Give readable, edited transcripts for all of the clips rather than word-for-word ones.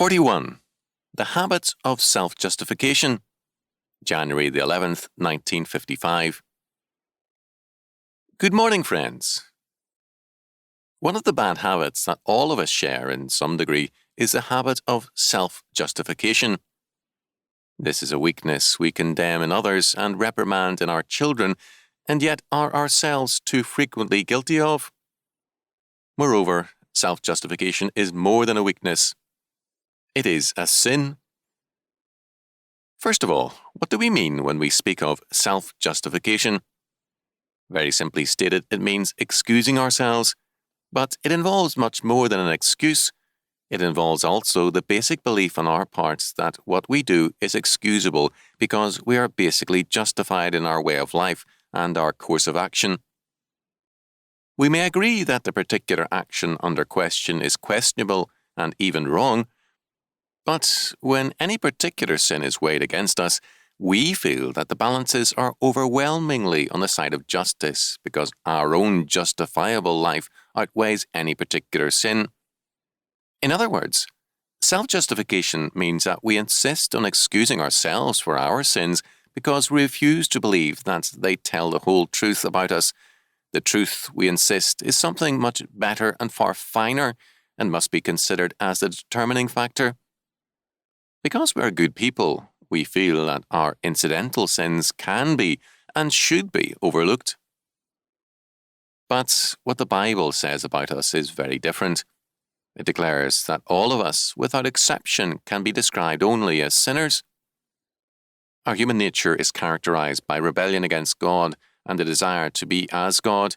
41. The Habit of Self-Justification, January the 11th, 1955. Good morning, friends. One of the bad habits that all of us share in some degree is the habit of self-justification. This is a weakness we condemn in others and reprimand in our children, and yet are ourselves too frequently guilty of. Moreover, self-justification is more than a weakness. It is a sin. First of all, what do we mean when we speak of self-justification? Very simply stated, it means excusing ourselves, but it involves much more than an excuse. It involves also the basic belief on our parts that what we do is excusable because we are basically justified in our way of life and our course of action. We may agree that the particular action under question is questionable and even wrong, but when any particular sin is weighed against us, we feel that the balances are overwhelmingly on the side of justice because our own justifiable life outweighs any particular sin. In other words, self-justification means that we insist on excusing ourselves for our sins because we refuse to believe that they tell the whole truth about us. The truth, we insist, is something much better and far finer and must be considered as the determining factor. Because we are good people, we feel that our incidental sins can be and should be overlooked. But what the Bible says about us is very different. It declares that all of us, without exception, can be described only as sinners. Our human nature is characterized by rebellion against God and the desire to be as God.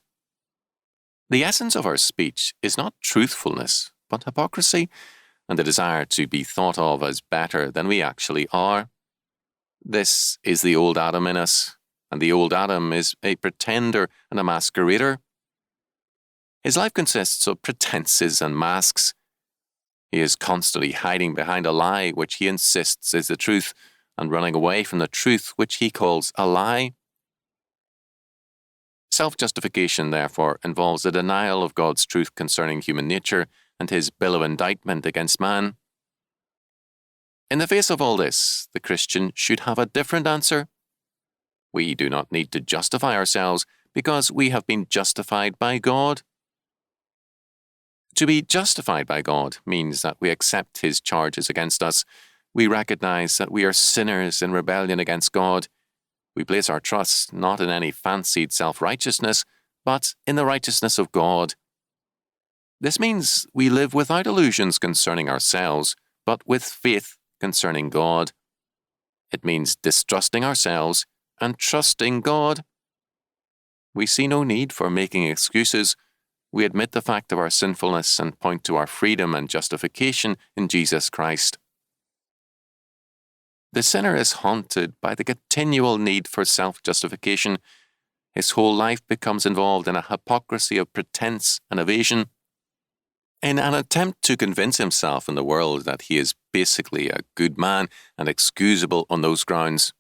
The essence of our speech is not truthfulness, but hypocrisy, and the desire to be thought of as better than we actually are. This is the old Adam in us, and the old Adam is a pretender and a masquerader. His life consists of pretenses and masks. He is constantly hiding behind a lie which he insists is the truth, and running away from the truth which he calls a lie. Self-justification, therefore, involves the denial of God's truth concerning human nature and his bill of indictment against man. In the face of all this, the Christian should have a different answer. We do not need to justify ourselves because we have been justified by God. To be justified by God means that we accept his charges against us. We recognize that we are sinners in rebellion against God. We place our trust not in any fancied self-righteousness, but in the righteousness of God. This means we live without illusions concerning ourselves, but with faith concerning God. It means distrusting ourselves and trusting God. We see no need for making excuses. We admit the fact of our sinfulness and point to our freedom and justification in Jesus Christ. The sinner is haunted by the continual need for self-justification. His whole life becomes involved in a hypocrisy of pretense and evasion. In an attempt to convince himself and the world that he is basically a good man and excusable on those grounds.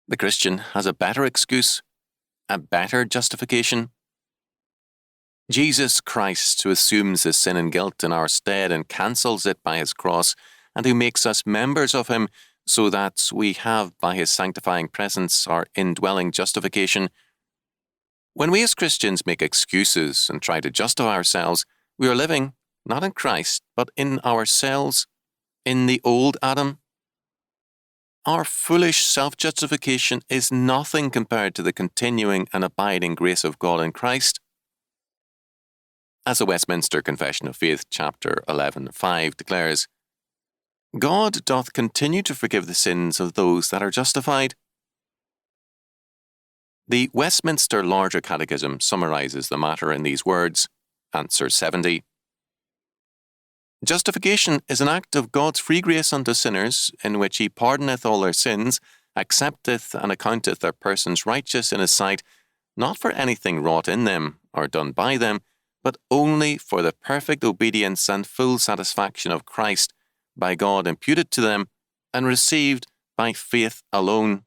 The Christian has a better excuse, a better justification. Jesus Christ, who assumes the sin and guilt in our stead and cancels it by his cross, and who makes us members of him so that we have by his sanctifying presence our indwelling justification. When we as Christians make excuses and try to justify ourselves, we are living, not in Christ, but in ourselves, in the old Adam. Our foolish self-justification is nothing compared to the continuing and abiding grace of God in Christ. As the Westminster Confession of Faith, chapter 11:5 declares, God doth continue to forgive the sins of those that are justified. The Westminster Larger Catechism summarizes the matter in these words. Answer 70. Justification is an act of God's free grace unto sinners, in which he pardoneth all their sins, accepteth and accounteth their persons righteous in his sight, not for anything wrought in them or done by them, but only for the perfect obedience and full satisfaction of Christ, by God imputed to them, and received by faith alone.